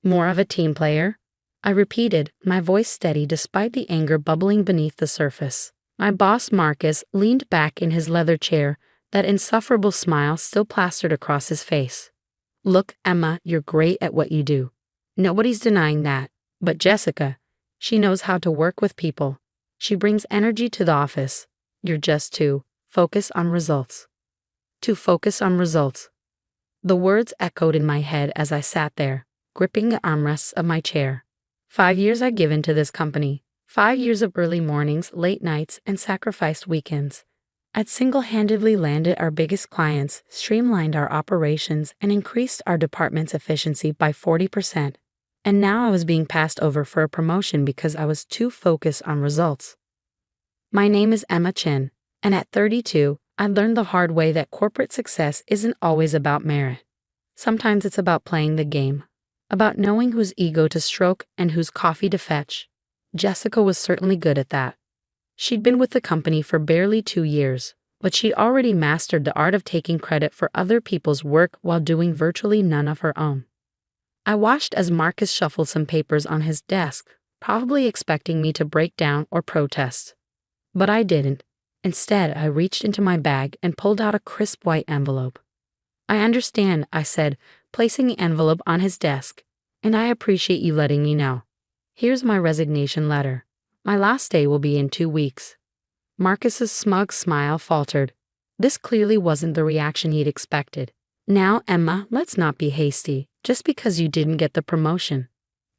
More of a team player? I repeated, my voice steady despite the anger bubbling beneath the surface. My boss Marcus leaned back in his leather chair, that insufferable smile still plastered across his face. Look, Emma, you're great at what you do. Nobody's denying that. But Jessica, she knows how to work with people. She brings energy to the office. You're just too focused on results. Too focused on results. The words echoed in my head as I sat there, gripping the armrests of my chair. 5 years I'd given to this company. 5 years of early mornings, late nights, and sacrificed weekends. I'd single-handedly landed our biggest clients, streamlined our operations, and increased our department's efficiency by 40%. And now I was being passed over for a promotion because I was too focused on results. My name is Emma Chin, and at 32, I learned the hard way that corporate success isn't always about merit. Sometimes it's about playing the game, about knowing whose ego to stroke and whose coffee to fetch. Jessica was certainly good at that. She'd been with the company for barely 2 years, but she'd already mastered the art of taking credit for other people's work while doing virtually none of her own. I watched as Marcus shuffled some papers on his desk, probably expecting me to break down or protest. But I didn't. Instead, I reached into my bag and pulled out a crisp white envelope. I understand, I said, placing the envelope on his desk, and I appreciate you letting me know. Here's my resignation letter. My last day will be in 2 weeks. Marcus's smug smile faltered. This clearly wasn't the reaction he'd expected. Now, Emma, let's not be hasty, just because you didn't get the promotion.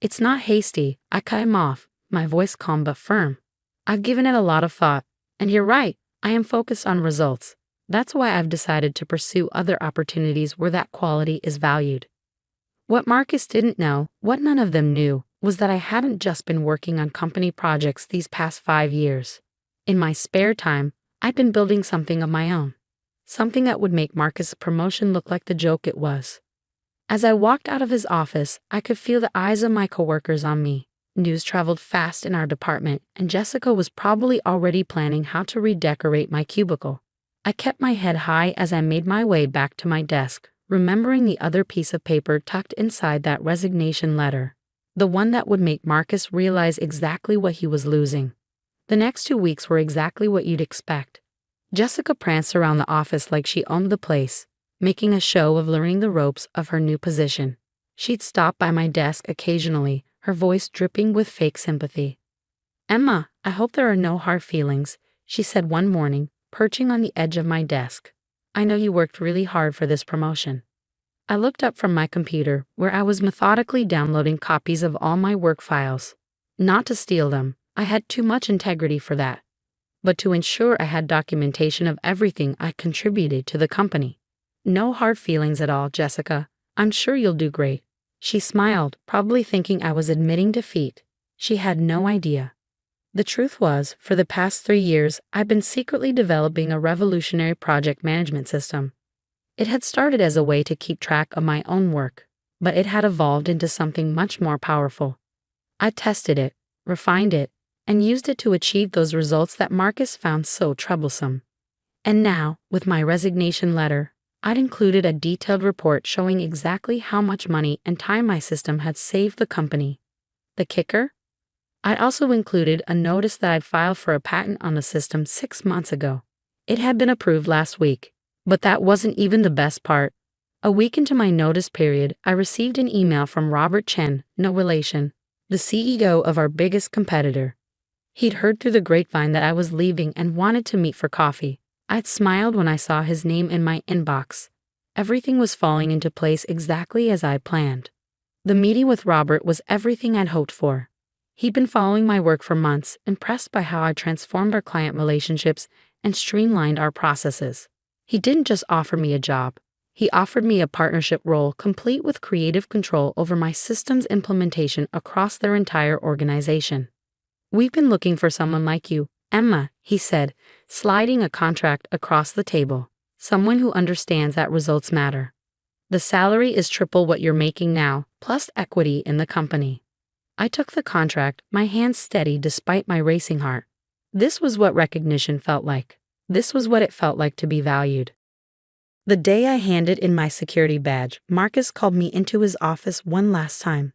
It's not hasty, I cut him off, my voice calm but firm. I've given it a lot of thought, and you're right, I am focused on results. That's why I've decided to pursue other opportunities where that quality is valued. What Marcus didn't know, what none of them knew, was that I hadn't just been working on company projects these past 5 years. In my spare time, I'd been building something of my own. Something that would make Marcus' promotion look like the joke it was. As I walked out of his office, I could feel the eyes of my coworkers on me. News traveled fast in our department, and Jessica was probably already planning how to redecorate my cubicle. I kept my head high as I made my way back to my desk, remembering the other piece of paper tucked inside that resignation letter. The one that would make Marcus realize exactly what he was losing. The next 2 weeks were exactly what you'd expect. Jessica pranced around the office like she owned the place, making a show of learning the ropes of her new position. She'd stop by my desk occasionally, her voice dripping with fake sympathy. Emma, I hope there are no hard feelings, she said one morning, perching on the edge of my desk. I know you worked really hard for this promotion. I looked up from my computer, where I was methodically downloading copies of all my work files. Not to steal them, I had too much integrity for that, but to ensure I had documentation of everything I contributed to the company. No hard feelings at all, Jessica. I'm sure you'll do great. She smiled, probably thinking I was admitting defeat. She had no idea. The truth was, for the past 3 years, I'd been secretly developing a revolutionary project management system. It had started as a way to keep track of my own work, but it had evolved into something much more powerful. I tested it, refined it, and used it to achieve those results that Marcus found so troublesome. And now, with my resignation letter, I'd included a detailed report showing exactly how much money and time my system had saved the company. The kicker? I'd also included a notice that I'd filed for a patent on the system 6 months ago. It had been approved last week, but that wasn't even the best part. A week into my notice period, I received an email from Robert Chen, no relation, the CEO of our biggest competitor. He'd heard through the grapevine that I was leaving and wanted to meet for coffee. I'd smiled when I saw his name in my inbox. Everything was falling into place exactly as I planned. The meeting with Robert was everything I'd hoped for. He'd been following my work for months, impressed by how I transformed our client relationships and streamlined our processes. He didn't just offer me a job. He offered me a partnership role complete with creative control over my system's implementation across their entire organization. We've been looking for someone like you, Emma, he said, sliding a contract across the table. Someone who understands that results matter. The salary is triple what you're making now, plus equity in the company. I took the contract, my hands steady despite my racing heart. This was what recognition felt like. This was what it felt like to be valued. The day I handed in my security badge, Marcus called me into his office one last time.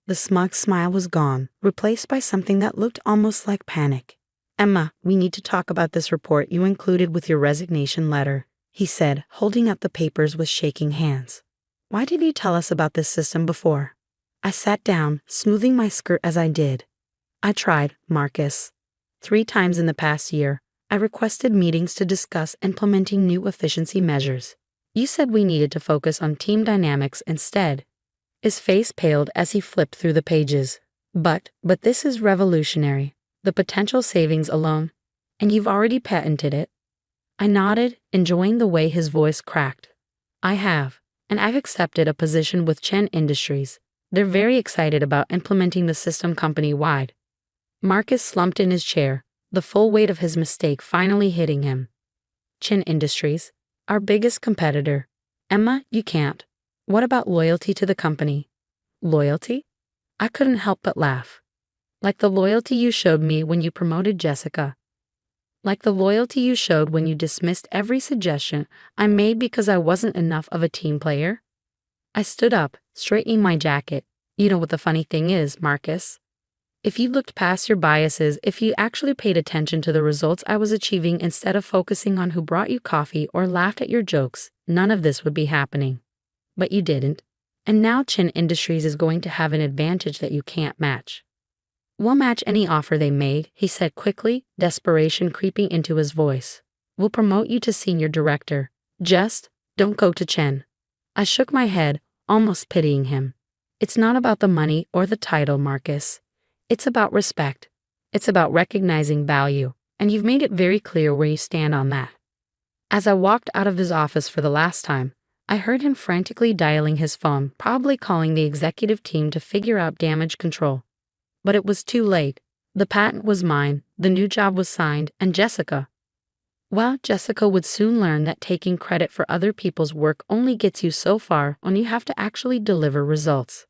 The smug smile was gone, replaced by something that looked almost like panic. "Emma, we need to talk about this report you included with your resignation letter," he said, holding up the papers with shaking hands. "Why did you tell us about this system before?" I sat down, smoothing my skirt as I did. "I tried, Marcus. 3 times in the past year, I requested meetings to discuss implementing new efficiency measures. You said we needed to focus on team dynamics instead." His face paled as he flipped through the pages. But this is revolutionary. The potential savings alone. And you've already patented it." I nodded, enjoying the way his voice cracked. "I have, and I've accepted a position with Chen Industries. They're very excited about implementing the system company-wide." Marcus slumped in his chair, the full weight of his mistake finally hitting him. "Chen Industries? Our biggest competitor. Emma, you can't. What about loyalty to the company?" "Loyalty?" I couldn't help but laugh. "Like the loyalty you showed me when you promoted Jessica. Like the loyalty you showed when you dismissed every suggestion I made because I wasn't enough of a team player?" I stood up, straightening my jacket. "You know what the funny thing is, Marcus? If you looked past your biases, if you actually paid attention to the results I was achieving instead of focusing on who brought you coffee or laughed at your jokes, none of this would be happening. But you didn't. And now Chen Industries is going to have an advantage that you can't match." "We'll match any offer they made," he said quickly, desperation creeping into his voice. "We'll promote you to senior director. Just don't go to Chen." I shook my head, almost pitying him. "It's not about the money or the title, Marcus. It's about respect. It's about recognizing value, and you've made it very clear where you stand on that." As I walked out of his office for the last time, I heard him frantically dialing his phone, probably calling the executive team to figure out damage control. But it was too late. The patent was mine, the new job was signed, and Jessica. Well, Jessica would soon learn that taking credit for other people's work only gets you so far when you have to actually deliver results.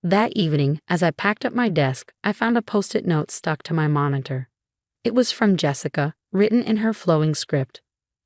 That evening, as I packed up my desk, I found a post-it note stuck to my monitor. It was from Jessica, written in her flowing script.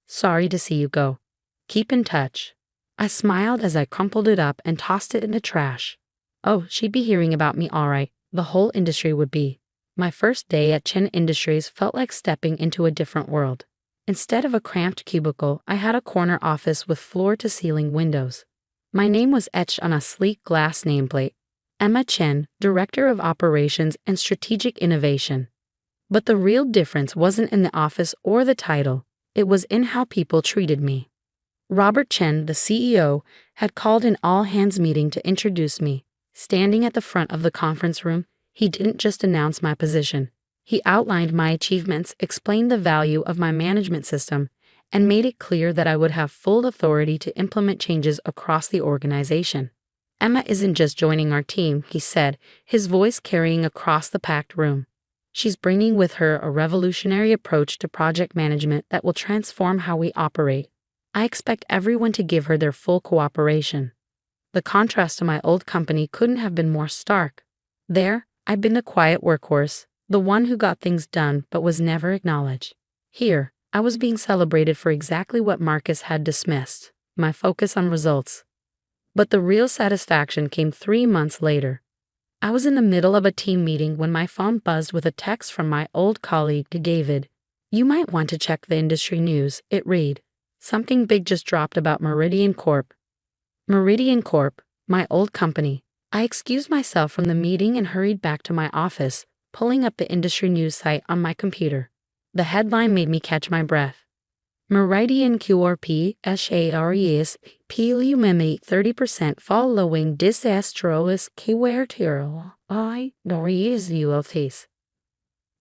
"Sorry to see you go. Keep in touch." I smiled as I crumpled it up and tossed it in the trash. Oh, she'd be hearing about me all right. The whole industry would be. My first day at Chen Industries felt like stepping into a different world. Instead of a cramped cubicle, I had a corner office with floor-to-ceiling windows. My name was etched on a sleek glass nameplate. Emma Chen, Director of Operations and Strategic Innovation. But the real difference wasn't in the office or the title. It was in how people treated me. Robert Chen, the CEO, had called an all-hands meeting to introduce me. Standing at the front of the conference room, he didn't just announce my position. He outlined my achievements, explained the value of my management system, and made it clear that I would have full authority to implement changes across the organization. "Emma isn't just joining our team," he said, his voice carrying across the packed room. "She's bringing with her a revolutionary approach to project management that will transform how we operate. I expect everyone to give her their full cooperation." The contrast to my old company couldn't have been more stark. There, I'd been the quiet workhorse, the one who got things done but was never acknowledged. Here, I was being celebrated for exactly what Marcus had dismissed, my focus on results. But the real satisfaction came 3 months later. I was in the middle of a team meeting when my phone buzzed with a text from my old colleague, David. "You might want to check the industry news," it read. "Something big just dropped about Meridian Corp." Meridian Corp, my old company. I excused myself from the meeting and hurried back to my office, pulling up the industry news site on my computer. The headline made me catch my breath. "Meridian Corp shares preliminary 30% following disastrous coworker results."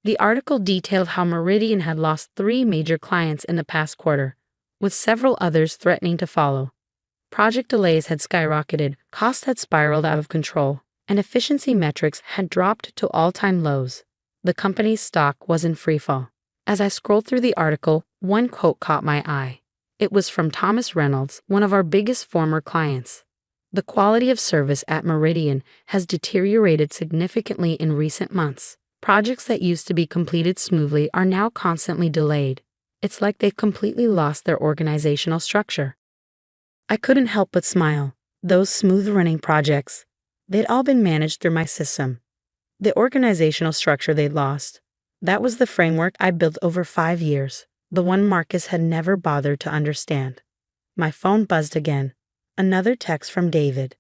The article detailed how Meridian had lost 3 major clients in the past quarter, with several others threatening to follow. Project delays had skyrocketed, costs had spiraled out of control, and efficiency metrics had dropped to all-time lows. The company's stock was in freefall. As I scrolled through the article, one quote caught my eye. It was from Thomas Reynolds, one of our biggest former clients. "The quality of service at Meridian has deteriorated significantly in recent months. Projects that used to be completed smoothly are now constantly delayed. It's like they've completely lost their organizational structure." I couldn't help but smile. Those smooth-running projects. They'd all been managed through my system. The organizational structure they'd lost. That was the framework I built over 5 years, the one Marcus had never bothered to understand. My phone buzzed again. Another text from David.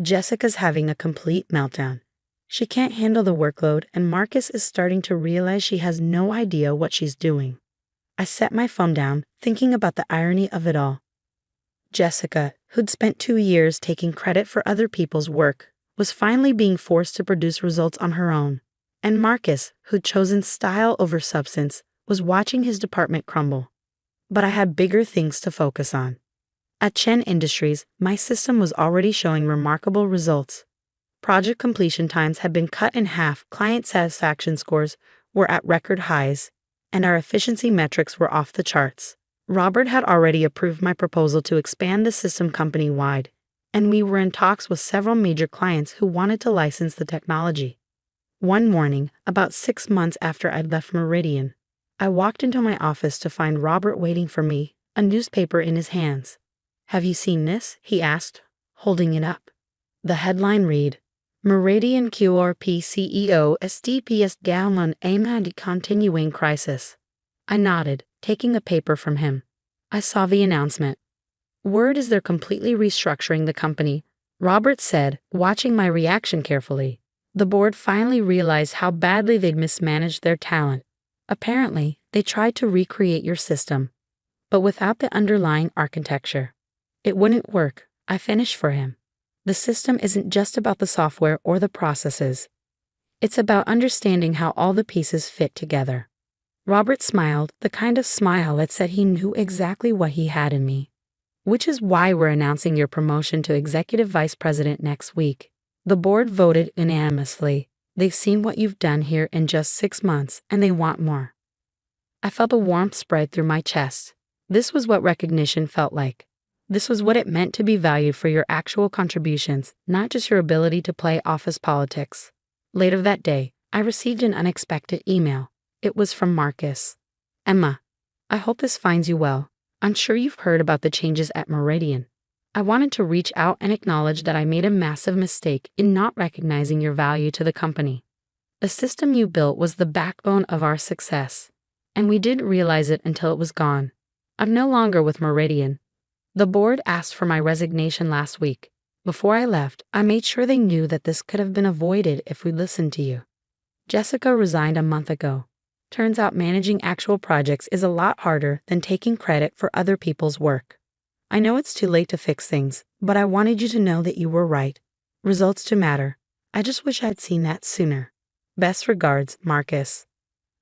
Jessica's having a complete meltdown. She can't handle the workload, and Marcus is starting to realize she has no idea what she's doing. I set my phone down, thinking about the irony of it all. Jessica, who'd spent 2 years taking credit for other people's work, was finally being forced to produce results on her own. And Marcus, who'd chosen style over substance, was watching his department crumble. But I had bigger things to focus on. At Chen Industries, my system was already showing remarkable results. Project completion times had been cut in half, client satisfaction scores were at record highs, and our efficiency metrics were off the charts. Robert had already approved my proposal to expand the system company-wide, and we were in talks with several major clients who wanted to license the technology. One morning, about 6 months after I'd left Meridian, I walked into my office to find Robert waiting for me, a newspaper in his hands. "Have you seen this?" he asked, holding it up. The headline read, Meridian QRP CEO STPS down on AMAD continuing crisis. I nodded, taking a paper from him. I saw the announcement. Word is they're completely restructuring the company, Robert said, watching my reaction carefully. The board finally realized how badly they'd mismanaged their talent. Apparently, they tried to recreate your system, but without the underlying architecture. It wouldn't work, I finished for him. The system isn't just about the software or the processes. It's about understanding how all the pieces fit together. Robert smiled, the kind of smile that said he knew exactly what he had in me. Which is why we're announcing your promotion to Executive Vice President next week. The board voted unanimously. They've seen what you've done here in just 6 months, and they want more. I felt a warmth spread through my chest. This was what recognition felt like. This was what it meant to be valued for your actual contributions, not just your ability to play office politics. Later that day, I received an unexpected email. It was from Marcus. Emma, I hope this finds you well. I'm sure you've heard about the changes at Meridian. I wanted to reach out and acknowledge that I made a massive mistake in not recognizing your value to the company. The system you built was the backbone of our success, and we didn't realize it until it was gone. I'm no longer with Meridian. The board asked for my resignation last week. Before I left, I made sure they knew that this could have been avoided if we listened to you. Jessica resigned a month ago. Turns out managing actual projects is a lot harder than taking credit for other people's work. I know it's too late to fix things, but I wanted you to know that you were right. Results do matter. I just wish I'd seen that sooner. Best regards, Marcus.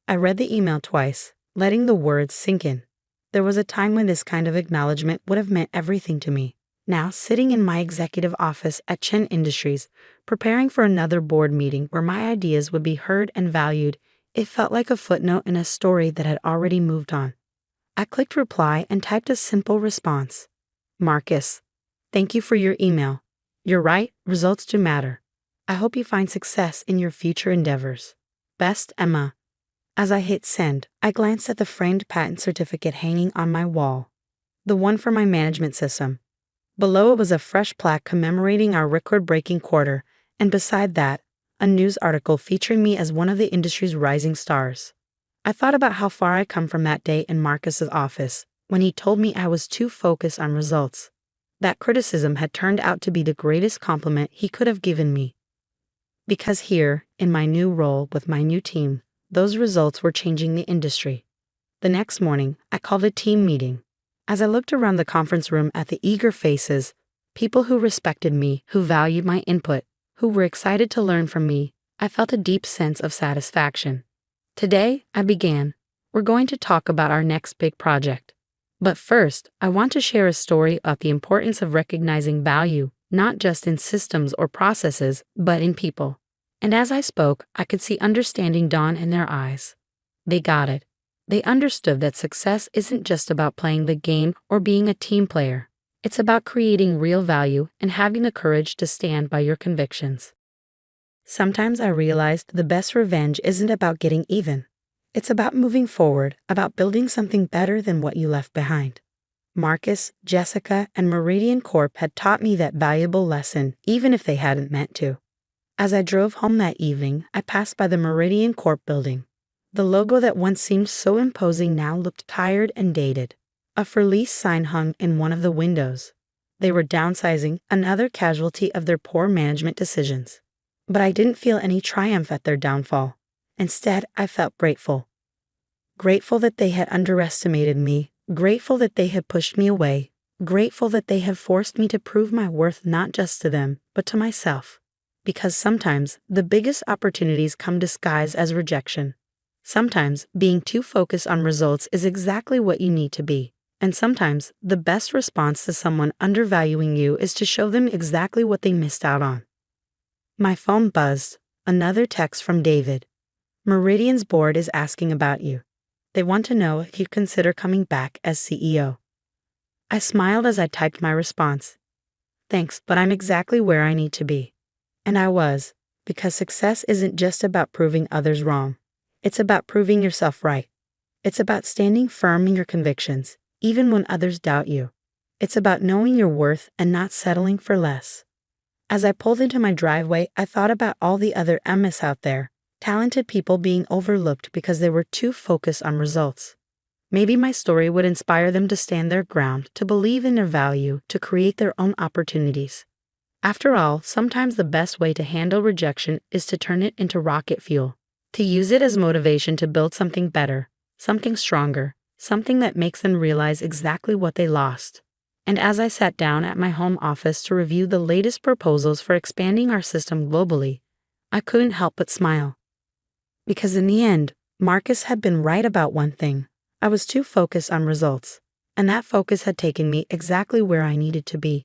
I read the email twice, letting the words sink in. There was a time when this kind of acknowledgement would have meant everything to me. Now, sitting in my executive office at Chen Industries, preparing for another board meeting where my ideas would be heard and valued, it felt like a footnote in a story that had already moved on. I clicked reply and typed a simple response. Marcus, thank you for your email. You're right, results do matter. I hope you find success in your future endeavors. Best, Emma. As I hit send, I glanced at the framed patent certificate hanging on my wall, the one for my management system. Below it was a fresh plaque commemorating our record-breaking quarter, and beside that, a news article featuring me as one of the industry's rising stars. I thought about how far I come from that day in Marcus's office, when he told me I was too focused on results. That criticism had turned out to be the greatest compliment he could have given me. Because here, in my new role with my new team, those results were changing the industry. The next morning, I called a team meeting. As I looked around the conference room at the eager faces, people who respected me, who valued my input, who were excited to learn from me, I felt a deep sense of satisfaction. Today, I began. We're going to talk about our next big project. But first, I want to share a story about the importance of recognizing value, not just in systems or processes, but in people. And as I spoke, I could see understanding dawn in their eyes. They got it. They understood that success isn't just about playing the game or being a team player. It's about creating real value and having the courage to stand by your convictions. Sometimes I realized the best revenge isn't about getting even. It's about moving forward, about building something better than what you left behind. Marcus, Jessica, and Meridian Corp had taught me that valuable lesson, even if they hadn't meant to. As I drove home that evening, I passed by the Meridian Corp building. The logo that once seemed so imposing now looked tired and dated. A for lease sign hung in one of the windows. They were downsizing, another casualty of their poor management decisions. But I didn't feel any triumph at their downfall. Instead, I felt grateful. Grateful that they had underestimated me, grateful that they had pushed me away, grateful that they had forced me to prove my worth not just to them, but to myself. Because sometimes the biggest opportunities come disguised as rejection. Sometimes being too focused on results is exactly what you need to be. And sometimes the best response to someone undervaluing you is to show them exactly what they missed out on. My phone buzzed. Another text from David. Meridian's board is asking about you. They want to know if you'd consider coming back as CEO. I smiled as I typed my response. Thanks, but I'm exactly where I need to be. And I was, because success isn't just about proving others wrong. It's about proving yourself right. It's about standing firm in your convictions, even when others doubt you. It's about knowing your worth and not settling for less. As I pulled into my driveway, I thought about all the other Emmas out there, talented people being overlooked because they were too focused on results. Maybe my story would inspire them to stand their ground, to believe in their value, to create their own opportunities. After all, sometimes the best way to handle rejection is to turn it into rocket fuel, to use it as motivation to build something better, something stronger, something that makes them realize exactly what they lost. And as I sat down at my home office to review the latest proposals for expanding our system globally, I couldn't help but smile. Because in the end, Marcus had been right about one thing. I was too focused on results, and that focus had taken me exactly where I needed to be.